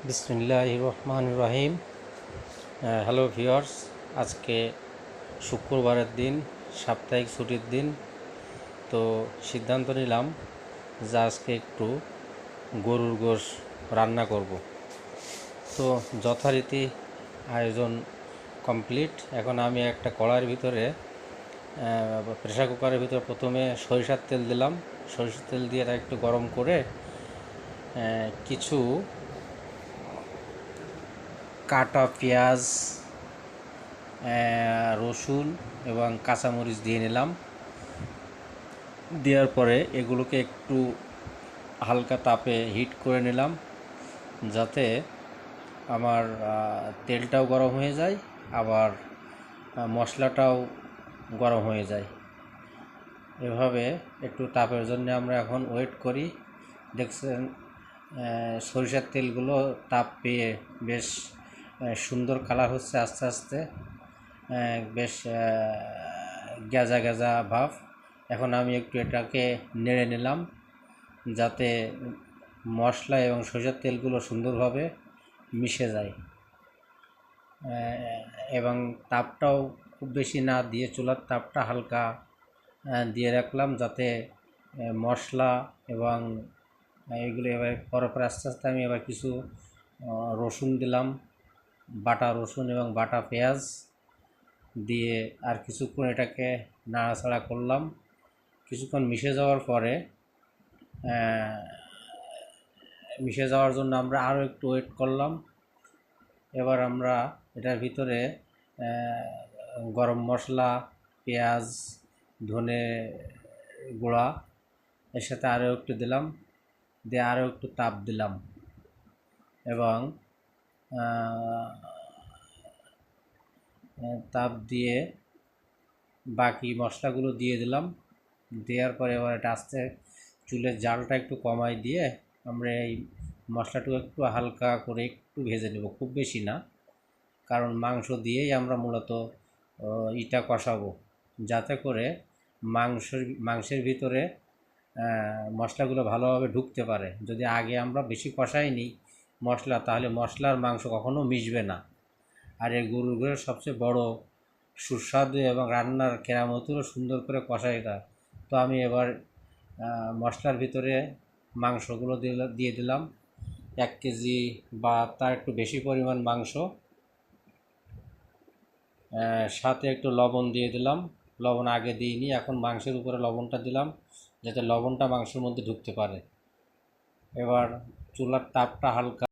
বিসমিল্লাহির রহমানির রহিম। Hello viewers, আজকে শুক্রবারের দিন, সাপ্তাহিক ছুটির দিন। তো সিদ্ধান্ত নিলাম যে আজকে একটু গরুর গোশ রান্না করব। তো যথারীতি আয়োজন কমপ্লিট। এখন আমি একটা কড়াইয়ের ভিতরে প্রেসার কুকারের ভিতরে প্রথমে সরিষার তেল দিলাম। সরিষার তেল দিয়ে এটা একটু গরম করে কিছু কাটা পেঁয়াজ, রসুন এবং কাঁচামরিচ দিয়ে নিলাম। দেওয়ার পরে এগুলোকে একটু হালকা তাপে হিট করে নিলাম, যাতে আমার তেলটাও গরম হয়ে যায়, আবার মশলাটাও গরম হয়ে যায়। এভাবে একটু তাপের জন্য আমরা এখন ওয়েট করি। দেখছেন সরিষার তেলগুলো তাপ পেয়ে বেশ সুন্দর কালার হচ্ছে আস্তে আস্তে, বেশ গেজা গেজা ভাব। এখন আমি একটু এটাকে নেড়ে নিলাম, যাতে মশলা এবং সরিষার তেলগুলো সুন্দরভাবে মিশে যায়। এবং তাপটাও খুব বেশি না দিয়ে চুলার তাপটা হালকা দিয়ে রাখলাম, যাতে মশলা এবং এগুলো এবার পরপর আস্তে আস্তে আমি এবার কিছু রসুন দিলাম, বাটা রসুন এবং বাটা পেঁয়াজ দিয়ে আর কিছুক্ষণ এটাকে নাড়াচাড়া করলাম। কিছুক্ষণ মিশে যাওয়ার পরে মিশে যাওয়ার জন্য আমরা আরও একটু ওয়েট করলাম। এবার আমরা এটার ভিতরে গরম মশলা, পেঁয়াজ, ধনে গুঁড়া এর সাথে আরও একটু দিলাম, দিয়ে আরও একটু তাপ দিলাম এবং তাপ দিয়ে বাকি মশলাগুলো দিয়ে দিলাম। দেওয়ার পরে এবার এটা আস্তে চুলের জালটা একটু কমাই দিয়ে আমরা এই মশলাটুকু একটু হালকা করে একটু ভেজে নেব, খুব বেশি না, কারণ মাংস দিয়েই আমরা মূলত ইটা কষাবো, যাতে করে মাংসের ভিতরে মশলাগুলো ভালোভাবে ঢুকতে পারে। যদি আগে আমরা বেশি কষাই নিই মশলা, তাহলে মশলার মাংস কখনো মিশবে না। আর এই গরুর সবচেয়ে বড় সুস্বাদু এবং রান্নার কেরামতিও সুন্দর করে কষাইটা। তো আমি এবার মশলার ভিতরে মাংসগুলো দিয়ে দিলাম, 1 কেজি বা তার একটু বেশি পরিমাণ মাংস। সাথে একটু লবণ দিয়ে দিলাম, লবণ আগে দিইনি, এখন মাংসের উপরে লবণটা দিলাম, যাতে লবণটা মাংসের মধ্যে ঢুকতে পারে। এবার চুলার তাপটা হালকা